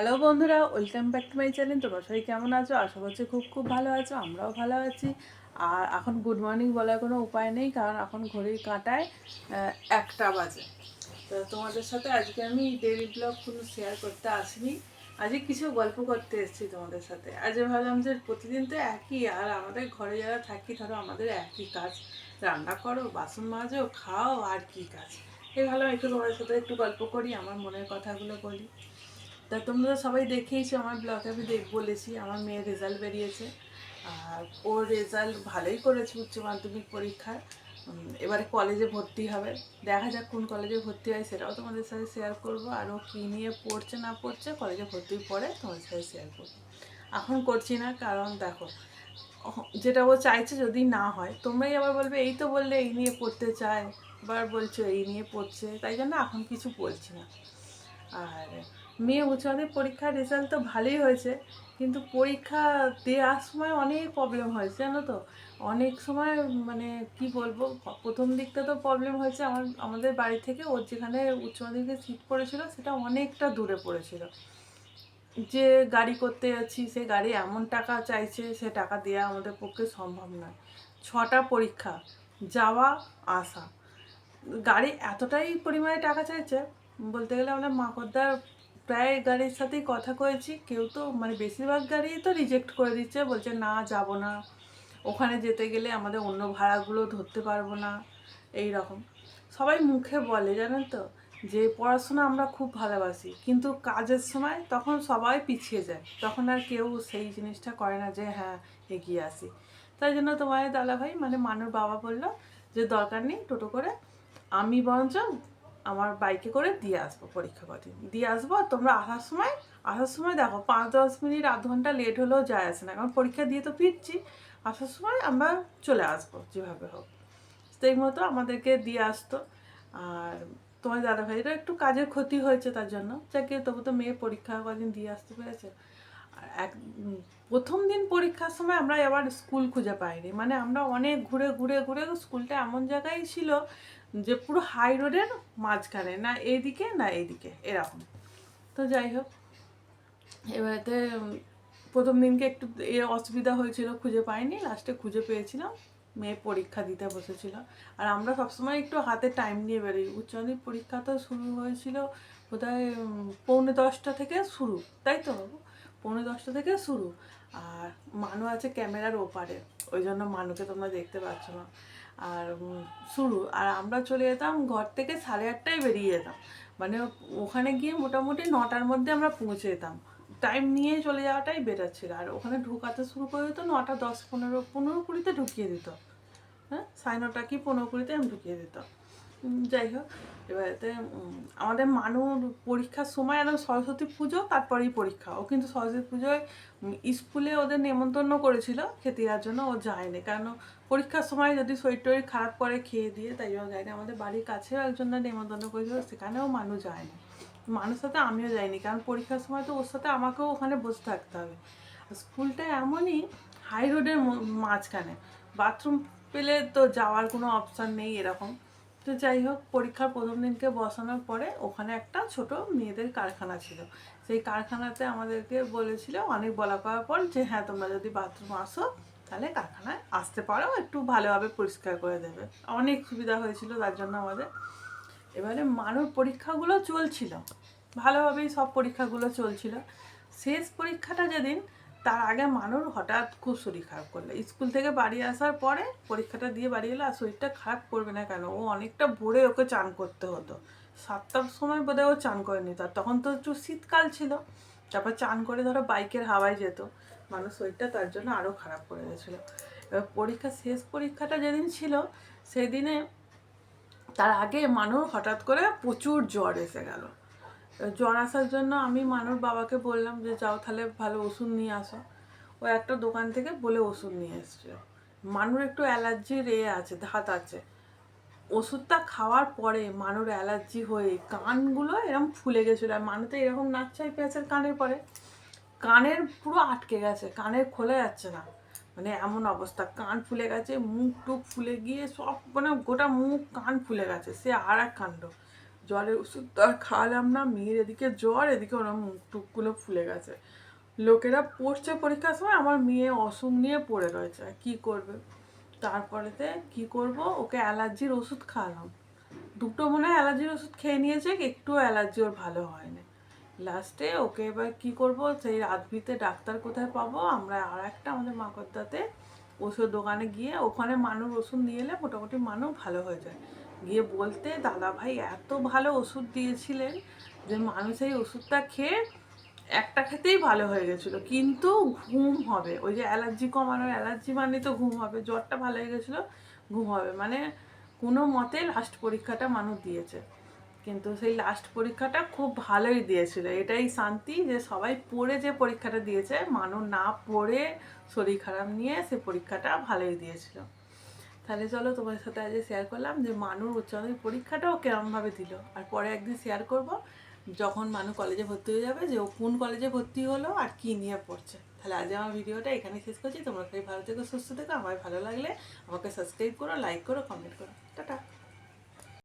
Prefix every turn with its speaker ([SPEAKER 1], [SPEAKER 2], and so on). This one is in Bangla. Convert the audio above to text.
[SPEAKER 1] হ্যালো বন্ধুরা, welcome back to my channel. তোমরা সবাই কেমন আছো? আশা করছি খুব খুব ভালো আছো, আমরাও ভালো আছি। আর এখন গুড মর্নিং বলার কোনো উপায় নেই, কারণ এখন ঘড়ির কাঁটায় 1টা বাজে। তো তোমাদের সাথে আজকে আমি ডেইলি ব্লগ কোনো শেয়ার করতে আসিনি। আজকে কিছু গল্প করতে এসেছি তোমাদের সাথে। আজকে ভাবলাম যে প্রতিদিন তো একই, আর আমাদের ঘরে যারা থাকি ধরো আমাদের একই কাজ, রান্না করো, বাসন মাজো, খাও, আর কি কাজ। এই ভাবলাম একটু তোমাদের সাথে একটু গল্প করি, আমার মনের কথাগুলো বলি। তা তোমরা সবাই দেখেইছো আমার ব্লগে, আমি বলেছি আমার মেয়ের রেজাল্ট বেরিয়েছে। আর ওর রেজাল্ট ভালোই করেছে উচ্চ মাধ্যমিক পরীক্ষায়। এবারে কলেজে ভর্তি হবে, দেখা যাক কোন কলেজে ভর্তি হয় সেটাও তোমাদের সাথে শেয়ার করব। আর ও কী নিয়ে পড়ছে না পড়ছে কলেজে ভর্তির পরে তোমাদের সাথে শেয়ার করবো। এখন করছি না, কারণ দেখো যেটা ও চাইছে যদি না হয় তোমরাই আবার বলবে এই তো বললে এই নিয়ে পড়তে চায়, আবার বলছো এই নিয়ে পড়ছে, তাই জন্য এখন কিছু বলছি না। আর মেয়ে উচ্চ মাধ্যমিক পরীক্ষার রেজাল্ট তো ভালোই হয়েছে, কিন্তু পরীক্ষা দেওয়ার সময় অনেক প্রবলেম হয়েছে জানো তো। অনেক সময় মানে কি বলবো, প্রথম দিকটা তো প্রবলেম হয়েছে আমাদের বাড়ি থেকে ওর যেখানে উচ্চ মাধ্যমিকের সিট পড়েছিল সেটা অনেকটা দূরে পড়েছিল। যে গাড়ি করতে যাচ্ছি সে গাড়ি এমন টাকা চাইছে, সে টাকা দেওয়া আমাদের পক্ষে সম্ভব নয়। 6টা পরীক্ষা, যাওয়া আসা, গাড়ি এতটাই পরিমাণে টাকা চাইছে, বলতে গেলে আমরা মাকড়দার প্রায় গাড়ির সাথেই কথা কয়েছি, কেউ তো মানে বেশিরভাগ গাড়ি তো রিজেক্ট করে দিচ্ছে, বলছে না যাব না, ওখানে যেতে গেলে আমাদের অন্য ভাড়াগুলো ধরতে পারবো না, এই রকম। সবাই মুখে বলে জানেন তো যে পড়াশোনা আমরা খুব ভালোবাসি, কিন্তু কাজের সময় তখন সবাই পিছিয়ে যায়, তখন আর কেউ সেই জিনিসটা করে না যে হ্যাঁ এগিয়ে আসি। তাই জন্য তোমার দাদাভাই মানে মানুর বাবা বলল যে দরকার নেই টোটো করে, আমি বরঞ্চ আমার বাইকে করে দিয়ে আসবো, পরীক্ষা কদিন দিয়ে আসবো, আর তোমরা আসার সময় দেখো 5-10 মিনিট আধ ঘন্টা লেট হলেও যায় আসে না, কারণ পরীক্ষা দিয়ে তো ফিরছি, আসার সময় আমরা চলে আসবো যেভাবে হোক। সেই মতো আমাদেরকে দিয়ে আসতো। আর তোমার দাদাভাইয়েরও একটু কাজের ক্ষতি হয়েছে তার জন্য, যাকে তবু তো মেয়ে পরীক্ষা কদিন দিয়ে আসতে পেরেছে। আর প্রথম দিন পরীক্ষার সময় আমরা আবার স্কুল খুঁজে পাইনি, মানে আমরা অনেক ঘুরে ঘুরে ঘুরে, স্কুলটা এমন জায়গায় ছিল যে পুরো হাই রোডের মাঝখানে, না এইদিকে না এইদিকে এরকম। তো যাই হোক, এবারেতে প্রথম দিনকে একটু অসুবিধা হয়েছিল, খুঁজে পাইনি, লাস্টে খুঁজে পেয়েছিলাম। মেয়ে পরীক্ষা দিতে বসেছিল। আর আমরা সবসময় একটু হাতে টাইম নিয়ে বেরোই। উচ্চ মাধ্যমিক পরীক্ষা তো শুরু হয়েছিল বোধহয় 9:45 থেকে শুরু, তাই তো 9:45 থেকে শুরু। আর মানু আছে ক্যামেরার ওপারে, ওই জন্য মানুকে তোমরা দেখতে পাচ্ছ না। আর শুরু, আর আমরা চলে যেতাম ঘর থেকে 8:30টায় বেরিয়ে যেতাম, মানে ওখানে গিয়ে মোটামুটি 9টার মধ্যে আমরা পৌঁছে যেতাম। টাইম নিয়ে চলে যাওয়াটাই বেটার ছিল। আর ওখানে ঢোকাতে শুরু করে দিত 9টা 10, 15-20 ঢুকিয়ে দিত। হ্যাঁ, 9:30 কি 15-20 আমি ঢুকিয়ে দিত। যাই হোক, এবারেতে আমাদের মানুর পরীক্ষার সময় একদম সরস্বতী পুজো তারপরেই পরীক্ষা। ও কিন্তু সরস্বতী পুজোয় স্কুলে ওদের নেমন্তন্ন করেছিল খেতে যাওয়ার জন্য, ও যায়নি, কারণ পরীক্ষার সময় যদি শরীর টরীর খারাপ করে খেয়ে দিয়ে, তাই জন্য যায়নি। আমাদের বাড়ির কাছেও একজনের নেমন্তন্ন করেছিল, সেখানেও মানুষ যায়নি। মানুষের সাথে আমিও যাইনি, কারণ পরীক্ষার সময় তো ওর সাথে আমাকেও ওখানে বসে থাকতে হবে। স্কুলটা এমনই হাই রোডের মাঝখানে, বাথরুম পেলে তো যাওয়ার কোনো অপশান নেই এরকম। তো যাই হোক, পরীক্ষার প্রথম দিনকে বসানোর পরে ওখানে একটা ছোট মেয়েদের কারখানা ছিল। সেই কারখানাতে আমাদেরকে বলেছিল, অনেক বলা করার পর, যে হ্যাঁ তোমরা যদি বাথরুম আসো তাহলে কারখানায় আসতে পারো, একটু ভালোভাবে পরিষ্কার করে দেবে। অনেক সুবিধা হয়েছিল তার জন্য আমাদের। এবারে মানুষ পরীক্ষাগুলো চলছিল ভালোভাবেই, সব পরীক্ষাগুলো চলছিল। শেষ পরীক্ষাটা যেদিন, তার আগে মানুষ হঠাৎ খুব শরীর খারাপ করলো। স্কুল থেকে বাড়ি আসার পরে পরীক্ষাটা দিয়ে বাড়ি এলো, আর শরীরটা খারাপ করবে না কেন, ও অনেকটা ভোরে ওকে চান করতে হতো। 7টার সময় বোধহয় ও চান করে নিত, আর তখন তো একটু শীতকাল ছিল। তারপর চান করে ধরো বাইকের হাওয়ায় যেত, মানুষ শরীরটা তার জন্য আরও খারাপ করে গেছিলো। এবার শেষ পরীক্ষাটা যেদিন ছিল সেদিনে, তার আগে মানুষ হঠাৎ করে প্রচুর জ্বর এসে গেল। জ্বর আসার জন্য আমি মানুর বাবাকে বললাম যে যাও তাহলে ভালো ওষুধ নিয়ে আসো। ও একটা দোকান থেকে বলে ওষুধ নিয়ে এসছে। মানুর একটু অ্যালার্জির আছে, ধাত আছে। ওষুধটা খাওয়ার পরে মানুর অ্যালার্জি হয়ে কানগুলো এরকম ফুলে গেছিলো। আর মানু তো এরকম নাক চাই পেঁচের কানের পরে, কানের পুরো আটকে গেছে, কানের খোলা যাচ্ছে না, মানে এমন অবস্থা, কান ফুলে গেছে, মুখ টুক ফুলে গিয়ে সব মানে গোটা মুখ কান ফুলে গেছে, সে আর এক কাণ্ড। জ্বরের ওষুধ তো আর খাওয়ালাম না, মেয়ের এদিকে জ্বর, এদিকে ওরা মুখ টুকগুলো ফুলে গেছে। লোকেরা পড়ছে পরীক্ষার সময়, আমার মেয়ে অসুখ নিয়ে পড়ে রয়েছে, কি করবে। তারপরেতে কি করব, ওকে অ্যালার্জির ওষুধ খাওয়ালাম, দুটো মনে হয় অ্যালার্জির ওষুধ খেয়ে নিয়েছে, একটু অ্যালার্জি ওর ভালো হয়নি। লাস্টে ওকে এবার কি করব, সেই রাতবিতে ডাক্তার কোথায় পাবো, আমরা আর একটা আমাদের মাকড়দাতে ওষুধ দোকানে গিয়ে, ওখানে মানুষ ওষুধ নিয়ে এলে মোটামুটি মানুষ ভালো হয়ে যায়, গিয়ে বলতে দাদা ভাই এত ভালো ওষুধ দিয়েছিলেন যে মানুষ এই ওষুধটা খেয়ে একটা খেতেই ভালো হয়ে গেছিলো, কিন্তু ঘুম হবে, ওই যে অ্যালার্জি কমানোর, অ্যালার্জি মানে তো ঘুম হবে, জ্বরটা ভালো হয়ে গেছিলো, ঘুম হবে, মানে কোনো মতে লাস্ট পরীক্ষাটা মানুষ দিয়েছে। কিন্তু সেই লাস্ট পরীক্ষাটা খুব ভালোই দিয়েছিল, এটাই শান্তি যে সবাই পড়ে যে পরীক্ষাটা দিয়েছে, মানুষ না পড়ে শরীর খারাপ নিয়ে সে পরীক্ষাটা ভালোই দিয়েছিল। তাহলে চলো তোমার সাথে আজ শেয়ার করলাম যে মানুর উচ্চ মাধ্যমিক পরীক্ষাটাও কেরমভাবে দিল, আর পরে একদিন শেয়ার করব যখন মানু কলেজে ভর্তি হয়ে যাবে যে ও কোন কলেজে ভর্তি হলো আর কী নিয়ে পড়ছে। তাহলে আজ আমার ভিডিওটা এখানে শেষ করছি, তোমরা সবাই ভালো থেকো, সুস্থ থেকো, আমার ভালো লাগলে আমাকে সাবস্ক্রাইব করো, লাইক করো, কমেন্ট করো, টাটা।